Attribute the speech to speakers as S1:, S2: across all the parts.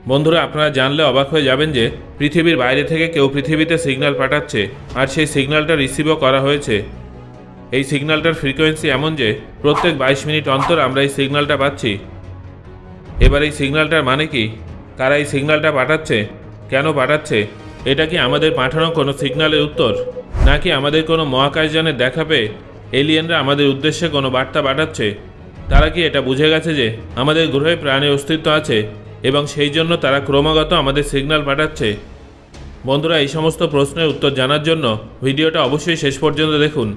S1: বন্ধুরা, আপনারা জানলে অবাক হয়ে যাবেন যে পৃথিবীর বাইরে থেকে কেউ পৃথিবীতে সিগন্যাল পাঠাচ্ছে, আর সেই সিগন্যালটা রিসিভও করা হয়েছে। এই সিগন্যালটার ফ্রিকোয়েন্সি এমন যে প্রত্যেক 22 মিনিট অন্তর আমরা এই সিগন্যালটা পাচ্ছি। এবার এই সিগন্যালটার মানে কি? কারা এই সিগন্যালটা পাঠাচ্ছে? কেন পাঠাচ্ছে? এটা কি আমাদের পাঠানো কোনো সিগন্যালের উত্তর, নাকি আমাদের কোনো মহাকাশযানের দেখা পেয়ে এলিয়েনরা আমাদের উদ্দেশ্যে কোনো বার্তা পাঠাচ্ছে? তারা কি এটা বুঝে গেছে যে আমাদের গ্রহে প্রাণের অস্তিত্ব আছে এবং সেই জন্য তারা ক্রমাগত আমাদের সিগন্যাল পাঠাচ্ছে? বন্ধুরা, এই সমস্ত প্রশ্নের উত্তর জানার জন্য ভিডিওটা অবশ্যই শেষ পর্যন্ত দেখুন,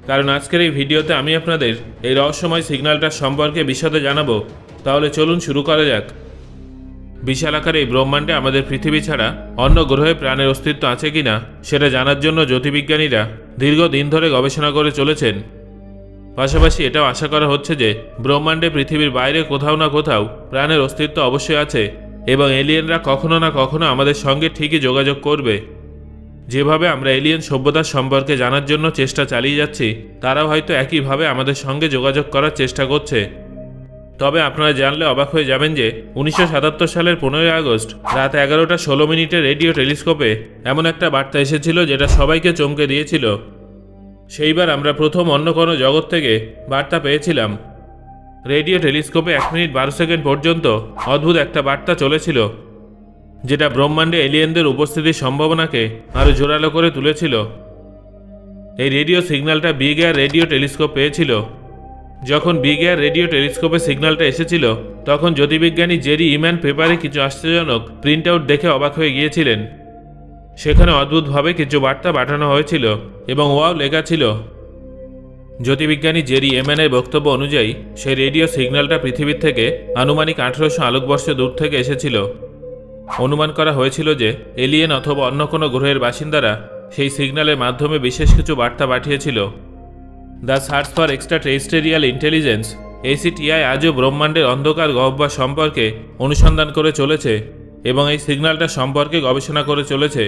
S1: কারণ আজকের এই ভিডিওতে আমি আপনাদের এই রহস্যময় সিগন্যালটার সম্পর্কে বিশদে জানাবো। তাহলে চলুন শুরু করা যাক। বিশাল আকারে এই ব্রহ্মাণ্ডে আমাদের পৃথিবী ছাড়া অন্য গ্রহে প্রাণের অস্তিত্ব আছে কিনা সেটা জানার জন্য জ্যোতির্বিজ্ঞানীরা দীর্ঘদিন ধরে গবেষণা করে চলেছেন। পাশাপাশি এটাও আশা করা হচ্ছে যে ব্রহ্মাণ্ডে পৃথিবীর বাইরে কোথাও না কোথাও প্রাণের অস্তিত্ব অবশ্যই আছে এবং এলিয়েনরা কখনো না কখনো আমাদের সঙ্গে ঠিকই যোগাযোগ করবে। যেভাবে আমরা এলিয়েন সভ্যতার সম্পর্কে জানার জন্য চেষ্টা চালিয়ে যাচ্ছি, তারাও হয়তো একইভাবে আমাদের সঙ্গে যোগাযোগ করার চেষ্টা করছে। তবে আপনারা জানলে অবাক হয়ে যাবেন যে 1977 সালের 15 আগস্ট রাত 11:16 রেডিও টেলিস্কোপে এমন একটা বার্তা এসেছিল যেটা সবাইকে চমকে দিয়েছিল। সেইবার আমরা প্রথম অন্য কোনো জগৎ থেকে বার্তা পেয়েছিলাম। রেডিও টেলিস্কোপে 1 মিনিট 12 সেকেন্ড পর্যন্ত অদ্ভুত একটা বার্তা চলেছিল, যেটা ব্রহ্মাণ্ডে এলিয়েনদের উপস্থিতির সম্ভাবনাকে আরও জোরালো করে তুলেছিল। এই রেডিও সিগন্যালটা বিগ এয়ার রেডিও টেলিস্কোপ পেয়েছিল। যখন বিগ এয়ার রেডিও টেলিস্কোপে সিগন্যালটা এসেছিল, তখন জ্যোতির্বিজ্ঞানী জেরি ইম্যান পেপারে কিছু আশ্চর্যজনক প্রিন্ট আউট দেখে অবাক হয়ে গিয়েছিলেন। সেখানে অদ্ভুতভাবে কিছু বার্তা পাঠানো হয়েছিল এবং ওয়াও লেখা ছিল। জ্যোতির্বিজ্ঞানী জেরি ইম্যানের বক্তব্য অনুযায়ী সেই রেডিও সিগন্যালটা পৃথিবীর থেকে আনুমানিক 1800 আলোকবর্ষ দূর থেকে এসেছিল। অনুমান করা হয়েছিল যে এলিয়েন অথবা অন্য কোনো গ্রহের বাসিন্দারা সেই সিগন্যালের মাধ্যমে বিশেষ কিছু বার্তা পাঠিয়েছিল। The search for extra terrestrial intelligence ACTI আজও ব্রহ্মাণ্ডের অন্ধকার গহ্বর সম্পর্কে অনুসন্ধান করে চলেছে এবং এই সিগন্যালটা সম্পর্কে গবেষণা করে চলেছে।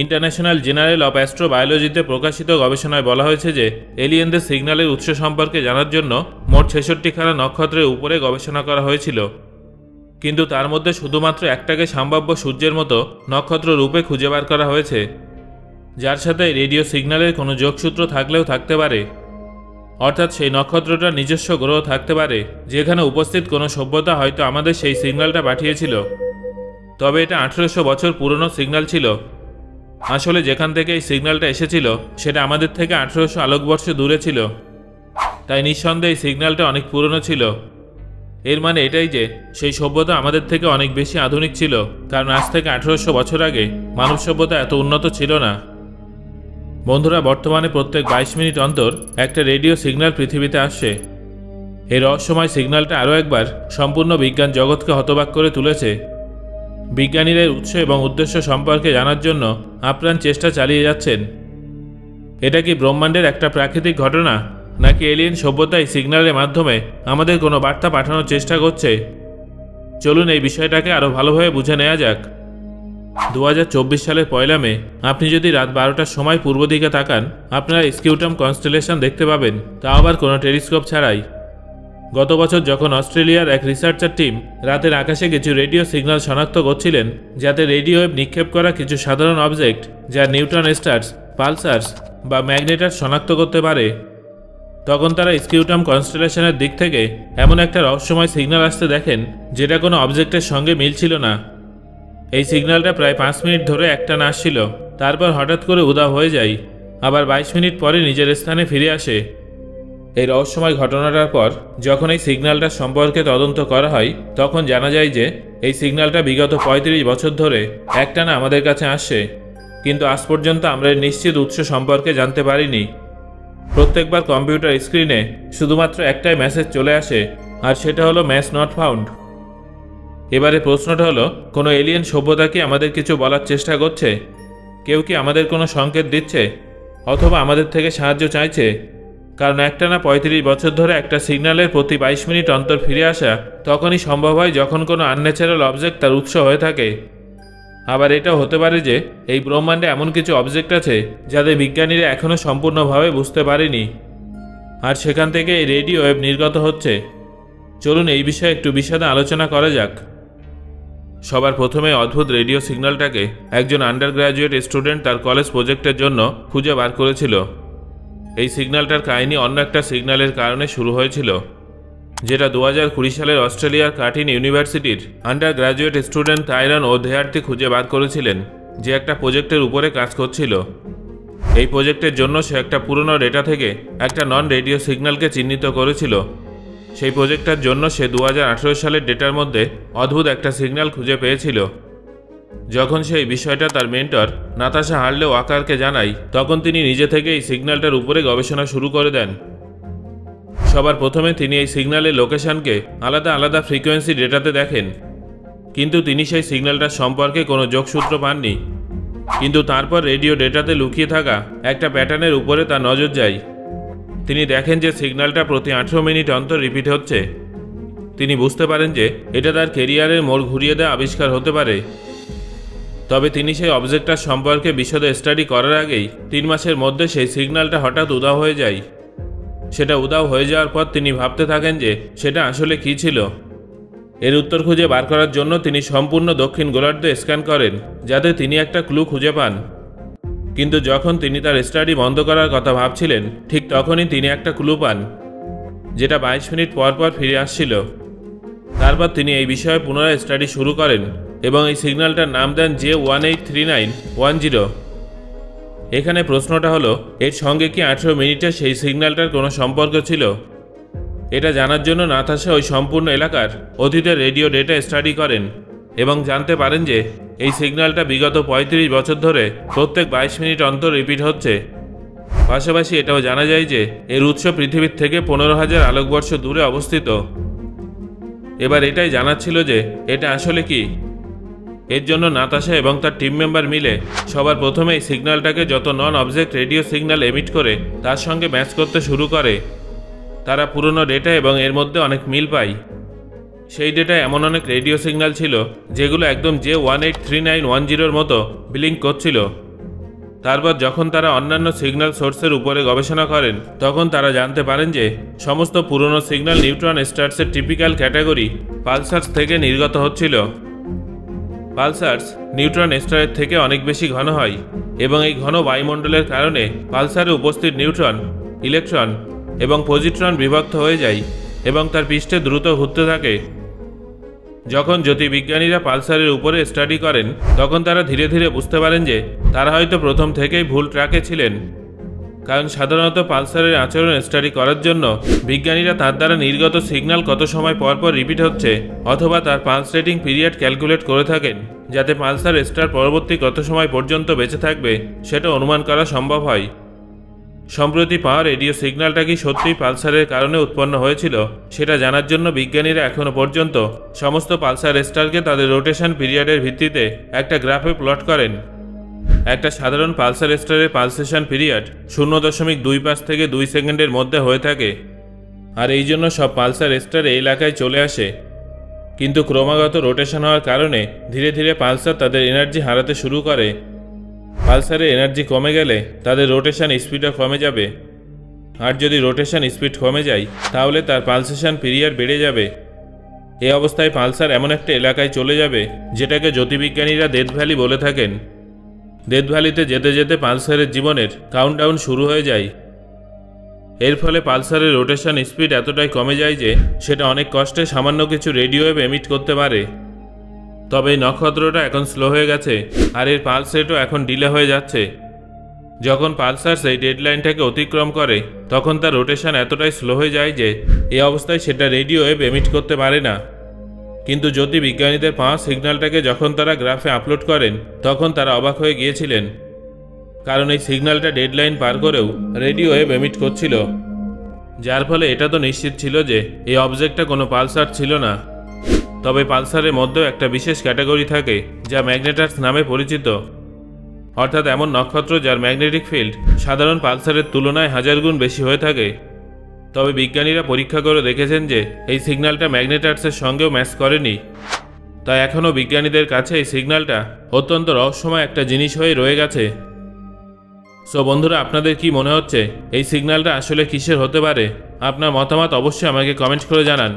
S1: ইন্টারন্যাশনাল জার্নাল অফ অ্যাস্ট্রোবায়োলজিতে প্রকাশিত গবেষণায় বলা হয়েছে যে এলিয়েনদের সিগন্যালের উৎস সম্পর্কে জানার জন্য মোট 66খানা নক্ষত্রের উপরে গবেষণা করা হয়েছিল, কিন্তু তার মধ্যে শুধুমাত্র একটাকে সম্ভাব্য সূর্যের মতো নক্ষত্র রূপে খুঁজে বার করা হয়েছে, যার সাথে রেডিও সিগন্যালের কোনো যোগসূত্র থাকলেও থাকতে পারে। অর্থাৎ সেই নক্ষত্রটার নিজস্ব গ্রহ থাকতে পারে যেখানে উপস্থিত কোনো সভ্যতা হয়তো আমাদের সেই সিগন্যালটা পাঠিয়েছিল। তবে এটা 1800 বছর পুরনো সিগন্যাল ছিল। আসলে যেখান থেকে এই সিগন্যালটা এসেছিল সেটা আমাদের থেকে 1800 আলোকবর্ষ দূরে ছিল, তাই নিঃসন্দেহে এই সিগন্যালটা অনেক পুরনো ছিল। এর মানে এটাই যে সেই সভ্যতা আমাদের থেকে অনেক বেশি আধুনিক ছিল, কারণ আজ থেকে 1800 বছর আগে মানব সভ্যতা এত উন্নত ছিল না। বন্ধুরা, বর্তমানে প্রত্যেক 22 মিনিট অন্তর একটা রেডিও সিগন্যাল পৃথিবীতে আসছে। এই রহস্যময় সিগন্যালটা আরও একবার সম্পূর্ণ বিজ্ঞান জগৎকে হতবাক করে তুলেছে। বিজ্ঞানীরা এর উৎস এবং উদ্দেশ্য সম্পর্কে জানার জন্য আপ্রাণ চেষ্টা চালিয়ে যাচ্ছেন। এটা কি ব্রহ্মাণ্ডের একটা প্রাকৃতিক ঘটনা, নাকি এলিয়েন সভ্যতা এই সিগন্যালের মাধ্যমে আমাদের কোনো বার্তা পাঠানোর চেষ্টা করছে? চলুন এই বিষয়টাকে আরও ভালোভাবে বুঝে নেওয়া যাক। 2024 সালের 1 মে আপনি যদি রাত 12টার সময় পূর্ব দিকে তাকান, আপনারা স্কিউটাম কনস্টেলেশন দেখতে পাবেন, তা আবার কোনো টেলিস্কোপ ছাড়াই। গত বছর যখন অস্ট্রেলিয়ার এক রিসার্চার টিম রাতের আকাশে কিছু রেডিও সিগন্যাল শনাক্ত করছিলেন, যাতে রেডিও ওয়েভ নিক্ষেপ করা কিছু সাধারণ অবজেক্ট যা নিউট্রন স্টার্স, পালসার্স বা ম্যাগনেটার শনাক্ত করতে পারে, তখন তারা স্কিউটাম কনস্টেলেশনের দিক থেকে এমন একটা রহস্যময় সিগন্যাল আসতে দেখেন যেটা কোনো অবজেক্টের সঙ্গে মিলছিল না। এই সিগন্যালটা প্রায় 5 মিনিট ধরে একটানা আসছিল, তারপর হঠাৎ করে উধাও হয়ে যায়, আবার 22 মিনিট পরে নিজের স্থানে ফিরে আসে। এই রহস্যময় ঘটনাটার পর যখন এই সিগন্যালটার সম্পর্কে তদন্ত করা হয়, তখন জানা যায় যে এই সিগন্যালটা বিগত 35 বছর ধরে একটানা আমাদের কাছে আসছে, কিন্তু আজ পর্যন্ত আমরা এর নিশ্চিত উৎস সম্পর্কে জানতে পারিনি। প্রত্যেকবার কম্পিউটার স্ক্রিনে শুধুমাত্র একটাই মেসেজ চলে আসে, আর সেটা হলো ম্যাচ নট ফাউন্ড। এবারে প্রশ্নটা হলো, কোনো এলিয়েন সভ্যতা কি আমাদের কিছু বলার চেষ্টা করছে? কেউ কি আমাদের কোনো সংকেত দিচ্ছে অথবা আমাদের থেকে সাহায্য চাইছে? কারণ একটানা 35 বছর ধরে একটা সিগন্যালের প্রতি 22 মিনিট অন্তর ফিরে আসা তখনই সম্ভব হয় যখন কোনো আনন্যাচারাল অবজেক্ট তার উৎস হয়ে থাকে। আবার এটাও হতে পারে যে এই ব্রহ্মাণ্ডে এমন কিছু অবজেক্ট আছে যাদের বিজ্ঞানীরা এখনও সম্পূর্ণভাবে বুঝতে পারেনি, আর সেখান থেকে এই রেডিও ওয়েভ নির্গত হচ্ছে। চলুন এই বিষয়ে একটু বিশদে আলোচনা করা যাক। সবার প্রথমে অদ্ভুত রেডিও সিগন্যালটাকে একজন আন্ডার গ্র্যাজুয়েট স্টুডেন্ট তার কলেজ প্রজেক্টের জন্য খুঁজে বার করেছিল। এই সিগন্যালটার কাহিনী অন্য একটা সিগন্যালের কারণে শুরু হয়েছিল, যেটা 2020 সালের অস্ট্রেলিয়ার কার্টিন ইউনিভার্সিটির আন্ডার গ্র্যাজুয়েট স্টুডেন্ট তাইরন ও দেহার্তি খুঁজে বার করেছিলেন, যে একটা প্রজেক্টের উপরে কাজ করছিল। এই প্রজেক্টের জন্য সে একটা পুরনো ডেটা থেকে একটা নন রেডিও সিগন্যালকে চিহ্নিত করেছিল। সেই প্রজেক্টটার জন্য সে 2018 সালের ডেটার মধ্যে অদ্ভুত একটা সিগন্যাল খুঁজে পেয়েছিল। যখন সেই বিষয়টা তার মেন্টর নাতাশা হার্লে ওয়াকারকে জানায়, তখন তিনি নিজে থেকে এই সিগন্যালটার উপরে গবেষণা শুরু করে দেন। সবার প্রথমে তিনি এই সিগন্যালের লোকেশনকে আলাদা আলাদা ফ্রিকোয়েন্সি ডেটাতে দেখেন, কিন্তু তিনি সেই সিগন্যালটার সম্পর্কে কোনো যোগসূত্র পাননি। কিন্তু তারপর রেডিও ডেটাতে লুকিয়ে থাকা একটা প্যাটার্নের উপরে তার নজর যায়। তিনি দেখেন যে সিগন্যালটা প্রতি 18 মিনিট অন্তর রিপিট হচ্ছে। তিনি বুঝতে পারেন যে এটা তার কেরিয়ারের মোড় ঘুরিয়ে দেওয়া আবিষ্কার হতে পারে। তবে তিনি সেই অবজেক্টটার সম্পর্কে বিশদে স্টাডি করার আগেই 3 মাসের মধ্যে সেই সিগন্যালটা হঠাৎ উধাও হয়ে যায়। সেটা উধাও হয়ে যাওয়ার পর তিনি ভাবতে থাকেন যে সেটা আসলে কী ছিল। এর উত্তর খুঁজে বার করার জন্য তিনি সম্পূর্ণ দক্ষিণ গোলার্ধ স্ক্যান করেন, যাতে তিনি একটা ক্লু খুঁজে পান। কিন্তু যখন তিনি তার স্টাডি বন্ধ করার কথা ভাবছিলেন, ঠিক তখনই তিনি একটা ক্লু পান, যেটা 22 মিনিট পর পর ফিরে আসছিল। তারপর তিনি এই বিষয়ে পুনরায় স্টাডি শুরু করেন এবং এই সিগন্যালটার নাম দেন J183910। এখানে প্রশ্নটা হলো, এর সঙ্গে কি 18 মিনিটে সেই সিগন্যালটার কোনো সম্পর্ক ছিল? এটা জানার জন্য নাতাশা ওই সম্পূর্ণ এলাকার অতীতের রেডিও ডেটা স্টাডি করেন এবং জানতে পারেন যে এই সিগন্যালটা বিগত 35 বছর ধরে প্রত্যেক 22 মিনিট অন্তর রিপিট হচ্ছে। পাশাপাশি এটাও জানা যায় যে এর উৎস পৃথিবীর থেকে 15,000 আলোকবর্ষ দূরে অবস্থিত। এবার এটাই জানার ছিল যে এটা আসলে কি। এর জন্য নাতাশা এবং তার টিম মেম্বার মিলে সবার প্রথমে এই সিগন্যালটাকে যত নন অবজেক্ট রেডিও সিগন্যাল এমিট করে তার সঙ্গে ম্যাচ করতে শুরু করে। তারা পুরনো ডেটা এবং এর মধ্যে অনেক মিল পায়। সেই ডেটায় এমন অনেক রেডিও সিগন্যাল ছিল যেগুলো একদম J183910 মতো ব্লিঙ্ক করছিল। তারপর যখন তারা অন্যান্য সিগন্যাল সোর্সের উপরে গবেষণা করেন, তখন তারা জানতে পারেন যে সমস্ত পুরনো সিগন্যাল নিউট্রন স্টার্সের টিপিক্যাল ক্যাটাগরি পালসার্স থেকে নির্গত হচ্ছিল। পালসার্স নিউট্রন স্টারের থেকে অনেক বেশি ঘন হয় এবং এই ঘন বায়ুমণ্ডলের কারণে পালসারে উপস্থিত নিউট্রন, ইলেকট্রন এবং পজিট্রন বিভক্ত হয়ে যায় এবং তার পৃষ্ঠে দ্রুত ঘুরতে থাকে। যখন জ্যোতির্বিজ্ঞানীরা পালসারের উপরে স্টাডি করেন, তখন তারা ধীরে ধীরে বুঝতে পারেন যে তারা হয়তো প্রথম থেকেই ভুল ট্র্যাকে ছিলেন। কারণ সাধারণত পালসারের আচরণ স্টাডি করার জন্য বিজ্ঞানীরা তার দ্বারা নির্গত সিগন্যাল কত সময় পর পর রিপিট হচ্ছে অথবা তার পালস রেটিং পিরিয়ড ক্যালকুলেট করে থাকেন, যাতে পালসার স্টার পরবর্তী কত সময় পর্যন্ত বেঁচে থাকবে সেটা অনুমান করা সম্ভব হয়। সম্প্রতি পাওয়া রেডিও সিগন্যালটা কি সত্যিই পালসারের কারণে উৎপন্ন হয়েছিল, সেটা জানার জন্য বিজ্ঞানীরা এখনও পর্যন্ত সমস্ত পালসার স্টারকে তাদের রোটেশন পিরিয়ডের ভিত্তিতে একটা গ্রাফে প্লট করেন। একটা সাধারণ পালসার স্টারের পালসেশন পিরিয়ড 0.25 থেকে 2 সেকেন্ডের মধ্যে হয়ে থাকে, আর এই জন্য সব পালসার স্টার এই এলাকায় চলে আসে। কিন্তু ক্রমাগত রোটেশন হওয়ার কারণে ধীরে ধীরে পালসার তাদের এনার্জি হারাতে শুরু করে। পালসারে এনার্জি কমে গেলে তাদের রোটেশন স্পিডও কমে যাবে, আর যদি রোটেশন স্পিড কমে যায় তাহলে তার পালসেশন পিরিয়ড বেড়ে যাবে। এই অবস্থায় পালসার এমন একটা এলাকায় চলে যাবে যেটাকে জ্যোতির্বিজ্ঞানীরা ডেথ ভ্যালি বলে থাকেন। ডেথ ভ্যালিতে যেতে যেতে পালসারের জীবনের কাউন্টডাউন শুরু হয়ে যায়। এর ফলে পালসারের রোটেশন স্পিড এতটাই কমে যায় যে সেটা অনেক কষ্টে সামান্য কিছু রেডিও ওয়েভ এমিট করতে পারে। তবে এই নক্ষত্রটা এখন স্লো হয়ে গেছে আর এর পালস রেটও এখন ডিলে হয়ে যাচ্ছে। যখন পালসার সেই ডেডলাইনটাকে অতিক্রম করে, তখন তার রোটেশন এতটাই স্লো হয়ে যায় যে এই অবস্থায় সেটা রেডিও ওয়েভ এমিট করতে পারে না। কিন্তু জ্যোতির্বিজ্ঞানীদের পাওয়া সিগন্যালটাকে যখন তারা গ্রাফে আপলোড করেন, তখন তারা অবাক হয়ে গিয়েছিলেন, কারণ এই সিগন্যালটা ডেডলাইন পার করেও রেডিও ওয়েভ এমিট করছিল, যার ফলে এটা তো নিশ্চিত ছিল যে এই অবজেক্টটা কোনো পালসার ছিল না। তবে পালসারের মধ্যেও একটা বিশেষ ক্যাটাগরি থাকে যা ম্যাগনেটার্স নামে পরিচিত, অর্থাৎ এমন নক্ষত্র যার ম্যাগনেটিক ফিল্ড সাধারণ পালসারের তুলনায় 1000 গুণ বেশি হয়ে থাকে। তবে বিজ্ঞানীরা পরীক্ষা করে দেখেছেন যে এই সিগন্যালটা ম্যাগনেটার্সের সঙ্গেও ম্যাচ করেনি। তাই এখনও বিজ্ঞানীদের কাছে এই সিগন্যালটা অত্যন্ত রহস্যময় একটা জিনিস হয়ে রয়ে গেছে। সো বন্ধুরা, আপনাদের কি মনে হচ্ছে এই সিগন্যালটা আসলে কিসের হতে পারে? আপনার মতামত অবশ্যই আমাকে কমেন্ট করে জানান।